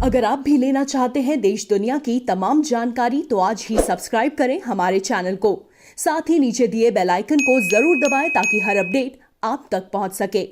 अगर आप भी लेना चाहते हैं देश दुनिया की तमाम जानकारी तो आज ही सब्सक्राइब करें हमारे चैनल को। साथ ही नीचे दिए बेल आइकन को जरूर दबाएं ताकि हर अपडेट आप तक पहुंच सके।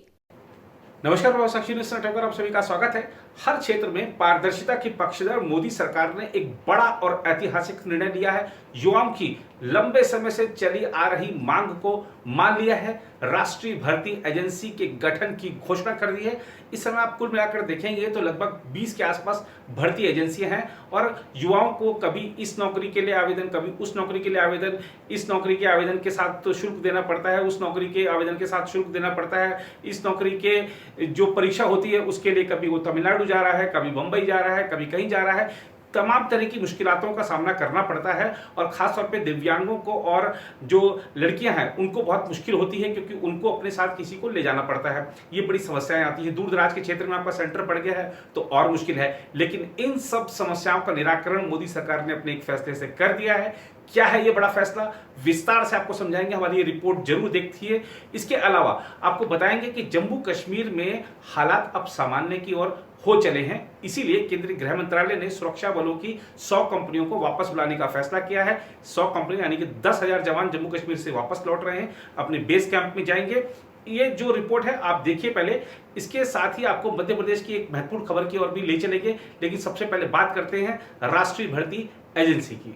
नमस्कार, प्रभाव साक्षी न्यूज़ से आप सभी का स्वागत है। हर क्षेत्र में पारदर्शिता की पक्षधर मोदी सरकार ने एक बड़ा और ऐतिहासिक निर्णय लिया है। युवाओं की लंबे समय से चली आ रही मांग को मान लिया है। राष्ट्रीय भर्ती एजेंसी के गठन की घोषणा कर दी है। इस समय आप कुल मिलाकर देखेंगे तो लगभग 20 के आसपास भर्ती एजेंसियां हैं और युवाओं को कभी इस नौकरी के लिए आवेदन, कभी उस नौकरी के लिए आवेदन, इस नौकरी के आवेदन के साथ तो शुल्क देना पड़ता है, उस नौकरी के आवेदन के साथ शुल्क देना पड़ता है। इस नौकरी के जो परीक्षा होती है उसके लिए कभी वो तमिलनाडु जा रहा है, कभी मुंबई जा रहा है, कभी कहीं जा रहा है। तमाम तरह की मुश्किलातों का सामना करना पड़ता है और खासतौर पे दिव्यांगों को और जो लड़कियां हैं उनको बहुत मुश्किल होती है क्योंकि उनको अपने साथ किसी को ले जाना पड़ता है। ये बड़ी समस्याएं आती है। दूर दराज के क्षेत्र में आपका सेंटर पड़ गया है तो और मुश्किल है, लेकिन इन सब समस्याओं का निराकरण मोदी सरकार ने अपने एक फैसले से कर दिया है। क्या है ये बड़ा फैसला, विस्तार से आपको समझाएंगे। हमारी ये रिपोर्ट जरूर देखिए। इसके अलावा आपको बताएंगे कि जम्मू कश्मीर में हालात अब सामान्य की ओर हो चले हैं, इसीलिए केंद्रीय गृह मंत्रालय ने सुरक्षा बलों की 100 कंपनियों को वापस बुलाने का फैसला किया है। 100 कंपनी यानी कि 10,000 जवान जम्मू कश्मीर से वापस लौट रहे हैं, अपने बेस कैंप में जाएंगे। ये जो रिपोर्ट है आप देखिए पहले। इसके साथ ही आपको मध्य प्रदेश की एक महत्वपूर्ण खबर की ओर भी ले चलेंगे, लेकिन सबसे पहले बात करते हैं राष्ट्रीय भर्ती एजेंसी की।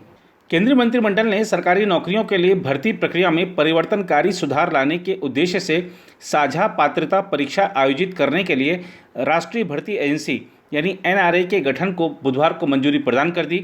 केंद्रीय मंत्रिमंडल ने सरकारी नौकरियों के लिए भर्ती प्रक्रिया में परिवर्तनकारी सुधार लाने के उद्देश्य से साझा पात्रता परीक्षा आयोजित करने के लिए राष्ट्रीय भर्ती एजेंसी यानी एनआरए के गठन को बुधवार को मंजूरी प्रदान कर दी।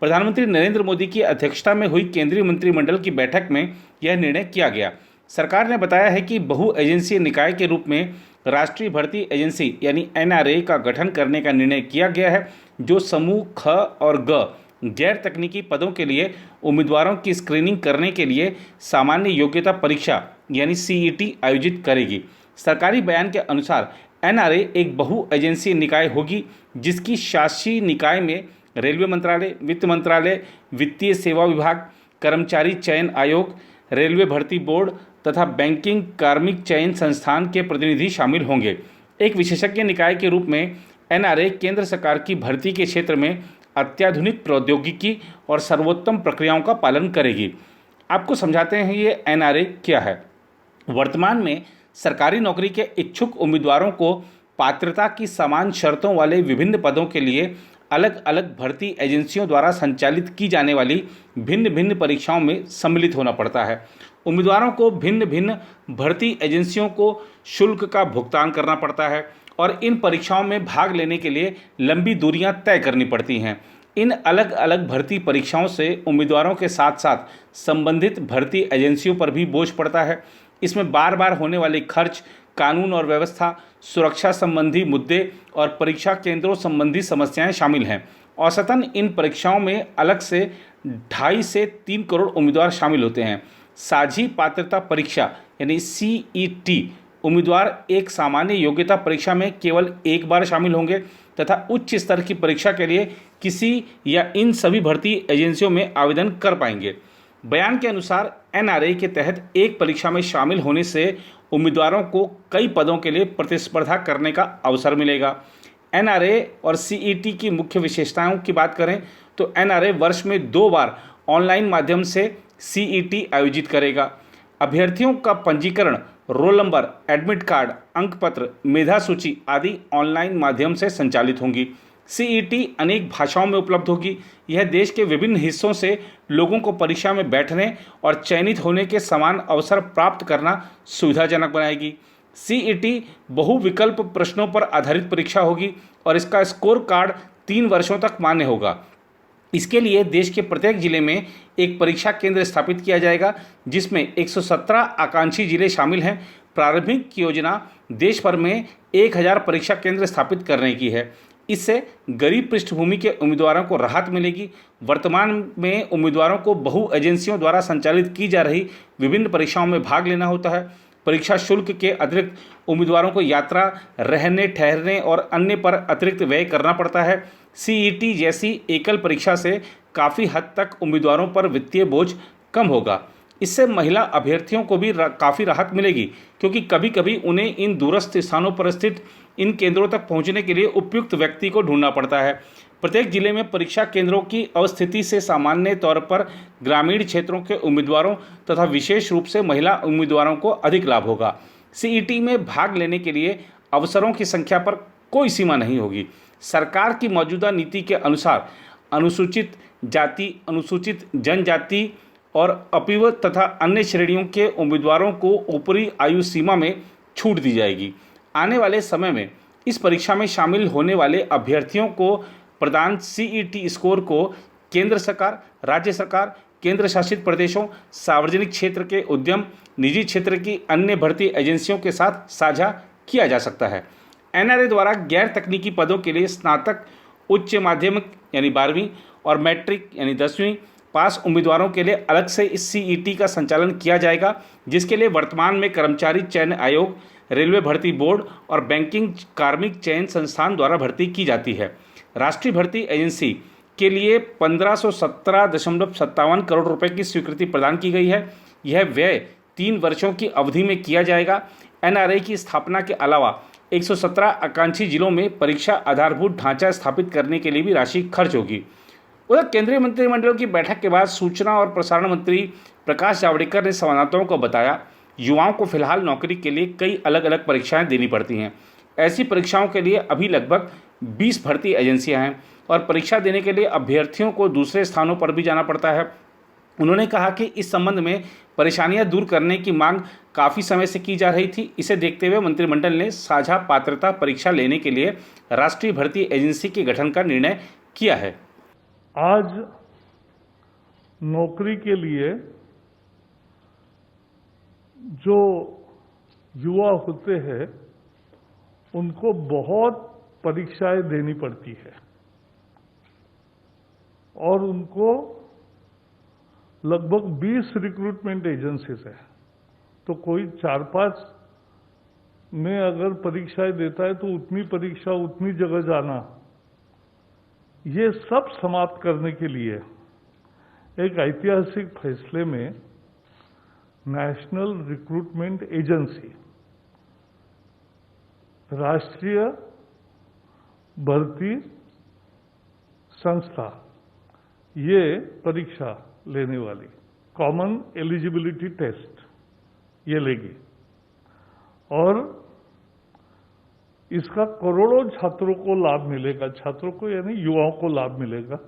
प्रधानमंत्री नरेंद्र मोदी की अध्यक्षता में हुई केंद्रीय मंत्रिमंडल की बैठक में यह निर्णय किया गया। सरकार ने बताया है कि बहु एजेंसी निकाय के रूप में राष्ट्रीय भर्ती एजेंसी यानी एनआरए का गठन करने का निर्णय किया गया है, जो समूह ख और ग गैर तकनीकी पदों के लिए उम्मीदवारों की स्क्रीनिंग करने के लिए सामान्य योग्यता परीक्षा यानी सीईटी आयोजित करेगी। सरकारी बयान के अनुसार एनआरए एक बहु एजेंसी निकाय होगी जिसकी शासी निकाय में रेलवे मंत्रालय, वित्त मंत्रालय, वित्तीय सेवा विभाग, कर्मचारी चयन आयोग, रेलवे भर्ती बोर्ड तथा बैंकिंग कार्मिक चयन संस्थान के प्रतिनिधि शामिल होंगे। एक विशेषज्ञ निकाय के रूप में एनआरए केंद्र सरकार की भर्ती के क्षेत्र में अत्याधुनिक प्रौद्योगिकी और सर्वोत्तम प्रक्रियाओं का पालन करेगी। आपको समझाते हैं ये एनआरए क्या है। वर्तमान में सरकारी नौकरी के इच्छुक उम्मीदवारों को पात्रता की समान शर्तों वाले विभिन्न पदों के लिए अलग अलग भर्ती एजेंसियों द्वारा संचालित की जाने वाली भिन्न भिन्न परीक्षाओं में सम्मिलित होना पड़ता है। उम्मीदवारों को भिन्न भिन्न भर्ती एजेंसियों को शुल्क का भुगतान करना पड़ता है और इन परीक्षाओं में भाग लेने के लिए लंबी दूरियां तय करनी पड़ती हैं। इन अलग अलग भर्ती परीक्षाओं से उम्मीदवारों के साथ साथ संबंधित भर्ती एजेंसियों पर भी बोझ पड़ता है। इसमें बार बार होने वाले खर्च, कानून और व्यवस्था, सुरक्षा संबंधी मुद्दे और परीक्षा केंद्रों संबंधी समस्याएं शामिल हैं। औसतन इन परीक्षाओं में अलग से 2.5 से 3 करोड़ उम्मीदवार शामिल होते हैं। साझी पात्रता परीक्षा यानी सीईटी उम्मीदवार एक सामान्य योग्यता परीक्षा में केवल एक बार शामिल होंगे तथा उच्च स्तर की परीक्षा के लिए किसी या इन सभी भर्ती एजेंसियों में आवेदन कर पाएंगे। बयान के अनुसार एनआरए के तहत एक परीक्षा में शामिल होने से उम्मीदवारों को कई पदों के लिए प्रतिस्पर्धा करने का अवसर मिलेगा। एनआरए और सीईटी की मुख्य विशेषताओं की बात करें तो एनआरए वर्ष में 2 बार ऑनलाइन माध्यम से सीईटी आयोजित करेगा। अभ्यर्थियों का पंजीकरण, रोल नंबर, एडमिट कार्ड, अंक पत्र, मेधा सूची आदि ऑनलाइन माध्यम से संचालित होंगी। सीईटी अनेक भाषाओं में उपलब्ध होगी। यह देश के विभिन्न हिस्सों से लोगों को परीक्षा में बैठने और चयनित होने के समान अवसर प्राप्त करना सुविधाजनक बनाएगी। सीईटी बहुविकल्प प्रश्नों पर आधारित परीक्षा होगी और इसका स्कोर कार्ड 3 वर्षों तक मान्य होगा। इसके लिए देश के प्रत्येक जिले में एक परीक्षा केंद्र स्थापित किया जाएगा, जिसमें 117 आकांक्षी जिले शामिल हैं। प्रारंभिक योजना देश भर में 1000 परीक्षा केंद्र स्थापित करने की है। इससे गरीब पृष्ठभूमि के उम्मीदवारों को राहत मिलेगी। वर्तमान में उम्मीदवारों को बहु एजेंसियों द्वारा संचालित की जा रही विभिन्न परीक्षाओं में भाग लेना होता है। परीक्षा शुल्क के अतिरिक्त उम्मीदवारों को यात्रा, रहने, ठहरने और अन्य पर अतिरिक्त व्यय करना पड़ता है। सीईटी जैसी एकल परीक्षा से काफ़ी हद तक उम्मीदवारों पर वित्तीय बोझ कम होगा। इससे महिला अभ्यर्थियों को भी काफ़ी राहत मिलेगी, क्योंकि कभी कभी उन्हें इन दूरस्थ स्थानों पर स्थित इन केंद्रों तक पहुंचने के लिए उपयुक्त व्यक्ति को ढूंढना पड़ता है। प्रत्येक जिले में परीक्षा केंद्रों की अवस्थिति से सामान्य तौर पर ग्रामीण क्षेत्रों के उम्मीदवारों तथा विशेष रूप से महिला उम्मीदवारों को अधिक लाभ होगा। सीईटी में भाग लेने के लिए अवसरों की संख्या पर कोई सीमा नहीं होगी। सरकार की मौजूदा नीति के अनुसार अनुसूचित जाति, अनुसूचित जनजाति और अपीव तथा अन्य श्रेणियों के उम्मीदवारों को ऊपरी आयु सीमा में छूट दी जाएगी। आने वाले समय में इस परीक्षा में शामिल होने वाले अभ्यर्थियों को प्रदान सीईटी स्कोर को केंद्र सरकार, राज्य सरकार, केंद्र शासित प्रदेशों, सार्वजनिक क्षेत्र के उद्यम, निजी क्षेत्र की अन्य भर्ती एजेंसियों के साथ साझा किया जा सकता है। एनआरए द्वारा गैर तकनीकी पदों के लिए स्नातक, उच्च माध्यमिक यानी 12वीं और मैट्रिक यानी 10वीं पास उम्मीदवारों के लिए अलग से इस सीईटी का संचालन किया जाएगा, जिसके लिए वर्तमान में कर्मचारी चयन आयोग, रेलवे भर्ती बोर्ड और बैंकिंग कार्मिक चयन संस्थान द्वारा भर्ती की जाती है। राष्ट्रीय भर्ती एजेंसी के लिए 1517.57 करोड़ रुपए की स्वीकृति प्रदान की गई है। यह व्यय 3 वर्षों की अवधि में किया जाएगा। एनआरए की स्थापना के अलावा 117 आकांक्षी जिलों में परीक्षा आधारभूत ढांचा स्थापित करने के लिए भी राशि खर्च होगी। उधर केंद्रीय मंत्रिमंडल की बैठक के बाद सूचना और प्रसारण मंत्री प्रकाश जावड़ेकर ने संवाददाताओं को बताया, युवाओं को फिलहाल नौकरी के लिए कई अलग अलग परीक्षाएं देनी पड़ती हैं। ऐसी परीक्षाओं के लिए अभी लगभग 20 भर्ती एजेंसियां हैं और परीक्षा देने के लिए अभ्यर्थियों को दूसरे स्थानों पर भी जाना पड़ता है। उन्होंने कहा कि इस संबंध में परेशानियां दूर करने की मांग काफ़ी समय से की जा रही थी। इसे देखते हुए मंत्रिमंडल ने साझा पात्रता परीक्षा लेने के लिए राष्ट्रीय भर्ती एजेंसी के गठन का निर्णय किया है। आज नौकरी के लिए जो युवा होते हैं उनको बहुत परीक्षाएं देनी पड़ती है और उनको लगभग 20 रिक्रूटमेंट एजेंसीज है। तो कोई 4-5 में अगर परीक्षाएं देता है तो उतनी परीक्षा उतनी जगह जाना, ये सब समाप्त करने के लिए एक ऐतिहासिक फैसले में नेशनल रिक्रूटमेंट एजेंसी, राष्ट्रीय भर्ती संस्था, ये परीक्षा लेने वाली कॉमन एलिजिबिलिटी टेस्ट ये लेगी और इसका करोड़ों छात्रों को लाभ मिलेगा। छात्रों को यानी युवाओं को लाभ मिलेगा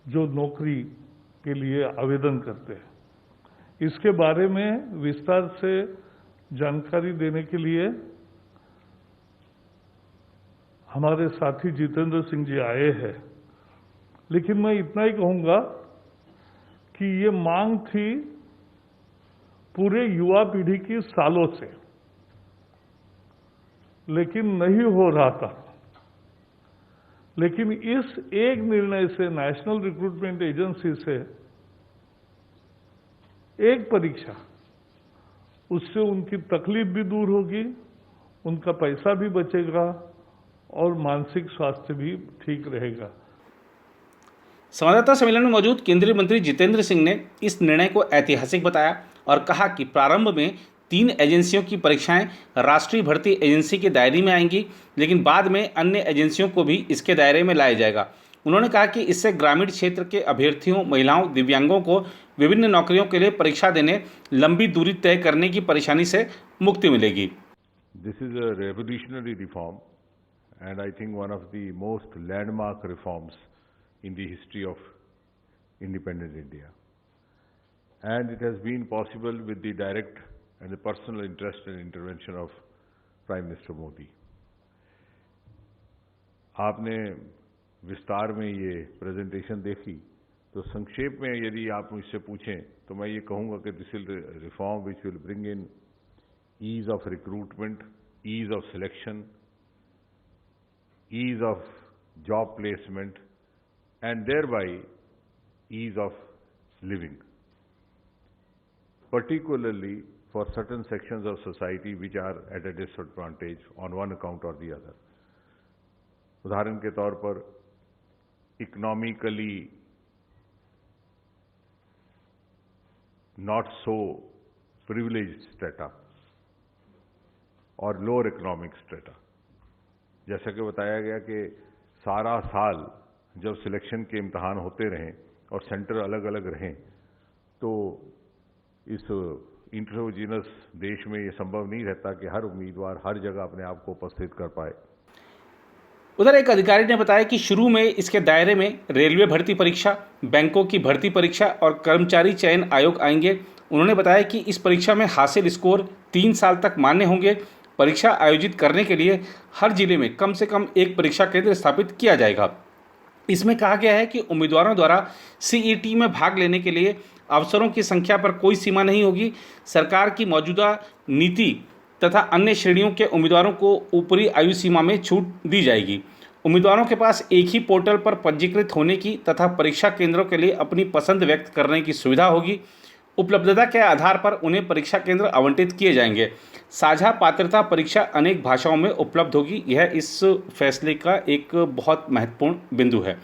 जो नौकरी के लिए आवेदन करते हैं। इसके बारे में विस्तार से जानकारी देने के लिए हमारे साथी जितेंद्र सिंह जी आए हैं, लेकिन मैं इतना ही कहूंगा कि ये मांग थी पूरे युवा पीढ़ी की सालों से, लेकिन नहीं हो रहा था। लेकिन इस एक निर्णय से, नेशनल रिक्रूटमेंट एजेंसी से एक परीक्षा, उससे उनकी तकलीफ भी दूर होगी, उनका पैसा भी बचेगा और मानसिक स्वास्थ्य भी ठीक रहेगा। संवाददाता सम्मेलन में मौजूद केंद्रीय मंत्री जितेंद्र सिंह ने इस निर्णय को ऐतिहासिक बताया और कहा कि प्रारंभ में 3 एजेंसियों की परीक्षाएं राष्ट्रीय भर्ती एजेंसी के दायरे में आएंगी, लेकिन बाद में अन्य एजेंसियों को भी इसके दायरे में लाया जाएगा। उन्होंने कहा कि इससे ग्रामीण क्षेत्र के अभ्यर्थियों, महिलाओं, दिव्यांगों को विभिन्न नौकरियों के लिए परीक्षा देने, लंबी दूरी तय करने की परेशानी से मुक्ति मिलेगी। This is a revolutionary reform and I think one of the most landmark reforms in the history of independent India. And it has been possible with the direct and the personal interest and intervention of Prime Minister Modi. आपने विस्तार में ये presentation देखी, तो संक्षेप में यदि आप मुझसे पूछें तो मैं ये कहूँगा कि this is reform which will bring in ease of recruitment, ease of selection, ease of job placement, and thereby ease of living, particularly for certain sections of society which are at a disadvantage on one account or the other. उदाहरण के तौर पर economically not so privileged strata or lower economic strata. जैसा कि बताया गया कि सारा साल जब सिलेक्शन के इम्तहान होते रहें और सेंटर अलग अलग रहें तो इस इंट्रोजीनस देश में ये संभव नहीं रहता कि हर उम्मीदवार हर जगह अपने आप को उपस्थित कर पाए। उधर एक अधिकारी ने बताया कि शुरू में इसके दायरे में रेलवे भर्ती परीक्षा, बैंकों की भर्ती परीक्षा और कर्मचारी चयन आयोग आएंगे। उन्होंने बताया कि इस परीक्षा में हासिल स्कोर 3 साल तक मान्य होंगे। परीक्षा आयोजित करने के लिए हर जिले में कम से कम एक परीक्षा केंद्र स्थापित किया जाएगा। इसमें कहा गया है कि उम्मीदवारों द्वारा सीईटी में भाग लेने के लिए अवसरों की संख्या पर कोई सीमा नहीं होगी। सरकार की मौजूदा नीति तथा अन्य श्रेणियों के उम्मीदवारों को ऊपरी आयु सीमा में छूट दी जाएगी। उम्मीदवारों के पास एक ही पोर्टल पर पंजीकृत होने की तथा परीक्षा केंद्रों के लिए अपनी पसंद व्यक्त करने की सुविधा होगी। उपलब्धता के आधार पर उन्हें परीक्षा केंद्र आवंटित किए जाएंगे। साझा पात्रता परीक्षा अनेक भाषाओं में उपलब्ध होगी। यह इस फैसले का एक बहुत महत्वपूर्ण बिंदु है।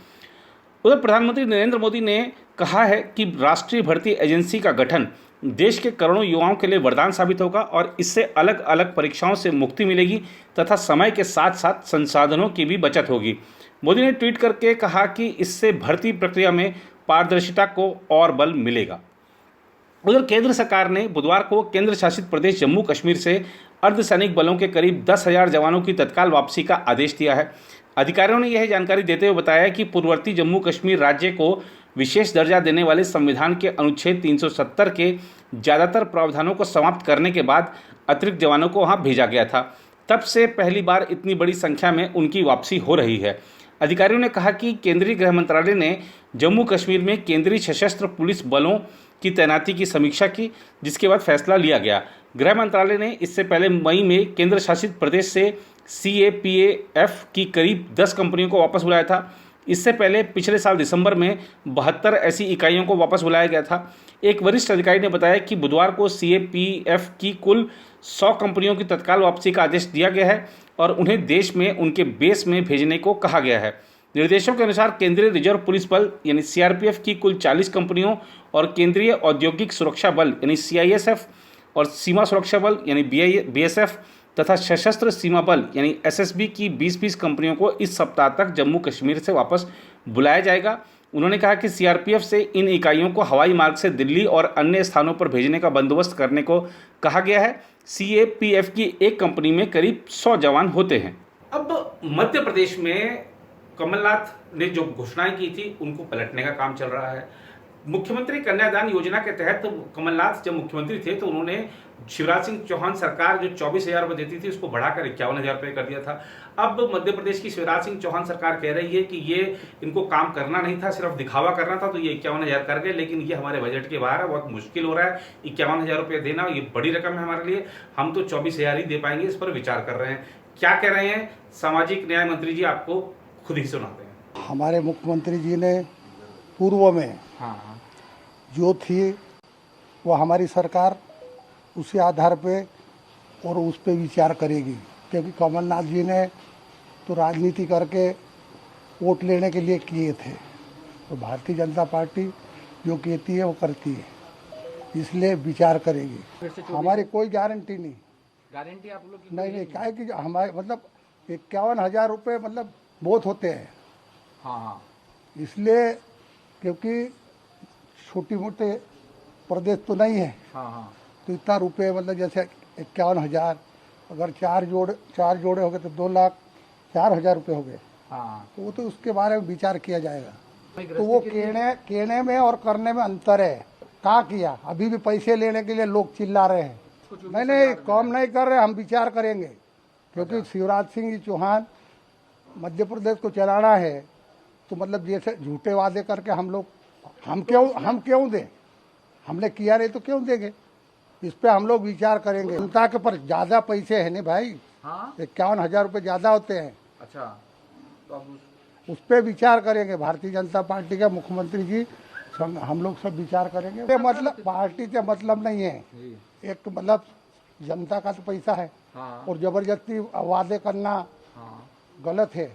उधर प्रधानमंत्री नरेंद्र मोदी ने कहा है कि राष्ट्रीय भर्ती एजेंसी का गठन देश के करोड़ों युवाओं के लिए वरदान साबित होगा और इससे अलग अलग परीक्षाओं से मुक्ति मिलेगी तथा समय के साथ साथ संसाधनों की भी बचत होगी। मोदी ने ट्वीट करके कहा कि इससे भर्ती प्रक्रिया में पारदर्शिता को और बल मिलेगा। उधर केंद्र सरकार ने बुधवार को केंद्र शासित प्रदेश जम्मू कश्मीर से अर्धसैनिक बलों के करीब 10,000 जवानों की तत्काल वापसी का आदेश दिया है। अधिकारियों ने यह जानकारी देते हुए बताया कि पूर्ववर्ती जम्मू कश्मीर राज्य को विशेष दर्जा देने वाले संविधान के अनुच्छेद 370 के ज़्यादातर प्रावधानों को समाप्त करने के बाद अतिरिक्त जवानों को वहां भेजा गया था। तब से पहली बार इतनी बड़ी संख्या में उनकी वापसी हो रही है। अधिकारियों ने कहा कि केंद्रीय गृह मंत्रालय ने जम्मू कश्मीर में केंद्रीय सशस्त्र पुलिस बलों की तैनाती की समीक्षा की, जिसके बाद फैसला लिया गया। गृह मंत्रालय ने इससे पहले मई में केंद्र शासित प्रदेश से CAPAF की करीब 10 कंपनियों को वापस बुलाया था। इससे पहले पिछले साल दिसंबर में 72 ऐसी इकाइयों को वापस बुलाया गया था। एक वरिष्ठ अधिकारी ने बताया कि बुधवार को CAPAF की कुल 100 कंपनियों की तत्काल वापसी का आदेश दिया गया है और उन्हें देश में उनके बेस में भेजने को कहा गया है। निर्देशों के अनुसार केंद्रीय रिजर्व पुलिस बल यानी CRPF की कुल 40 कंपनियों और केंद्रीय औद्योगिक सुरक्षा बल यानी CISF और सीमा सुरक्षा बल यानी BSF तथा सशस्त्र सीमा बल यानी SSB की 20-20 कंपनियों को इस सप्ताह तक जम्मू कश्मीर से वापस बुलाया जाएगा। उन्होंने कहा कि CRPF से इन इकाइयों को हवाई मार्ग से दिल्ली और अन्य स्थानों पर भेजने का बंदोबस्त करने को कहा गया है। CAPAF की एक कंपनी में करीब 100 जवान होते हैं। अब मध्य प्रदेश में कमलनाथ ने जो घोषणाएं की थी उनको पलटने का काम चल रहा है। मुख्यमंत्री कन्यादान योजना के तहत कमलनाथ जब मुख्यमंत्री थे तो उन्होंने शिवराज सिंह चौहान सरकार जो 24,000 रुपये देती थी उसको बढ़ाकर 51,000 रुपये कर दिया था। अब मध्य प्रदेश की शिवराज सिंह चौहान सरकार कह रही है कि ये इनको काम करना नहीं था, सिर्फ दिखावा करना था, तो ये 51,000 कर गए, लेकिन ये हमारे बजट के बाहर है, बहुत मुश्किल हो रहा है। 51,000 रुपये देना ये बड़ी रकम है हमारे लिए, हम तो 24,000 ही दे पाएंगे, इस पर विचार कर रहे हैं। क्या कह रहे हैं सामाजिक न्याय मंत्री जी, आपको खुद ही सुनाते हैं। हमारे मुख्यमंत्री जी ने पूर्व में जो थी वो हमारी सरकार उसी आधार पे और उस पे विचार करेगी, क्योंकि कमलनाथ जी ने तो राजनीति करके वोट लेने के लिए किए थे, तो भारतीय जनता पार्टी जो कहती है वो करती है, इसलिए विचार करेगी। हमारी कोई गारंटी नहीं, गारंटी आप लोग की नहीं क्या है कि हमारे मतलब 51,000 रुपये मतलब बहुत होते हैं। हाँ, इसलिए क्योंकि छोटी मोटे प्रदेश तो नहीं है, हाँ, तो इतना रुपये मतलब जैसे 51,000 अगर चार जोड़े हो गए तो 2,04,000 रुपये हो गए, हाँ, तो वो तो उसके बारे में विचार किया जाएगा। तो वो कहने में और करने में अंतर है। क्या किया, अभी भी पैसे लेने के लिए लोग चिल्ला रहे हैं। नहीं कम नहीं कर रहे, हम विचार करेंगे, क्योंकि शिवराज सिंह चौहान मध्य प्रदेश को चलाना है, तो मतलब जैसे झूठे वादे करके हम क्यों दें, हमने किया नहीं तो क्यों देंगे, इस पे हम लोग विचार करेंगे। जनता के पर ज्यादा पैसे है नहीं भाई, 51,000 रुपये ज्यादा होते हैं। अच्छा, तो अब उस पे विचार करेंगे। भारतीय जनता पार्टी के मुख्यमंत्री जी हम लोग सब विचार करेंगे। ये मतलब पार्टी से मतलब नहीं है, एक मतलब जनता का तो पैसा है, हाँ, और जबरदस्ती वादे करना हाँ, गलत है।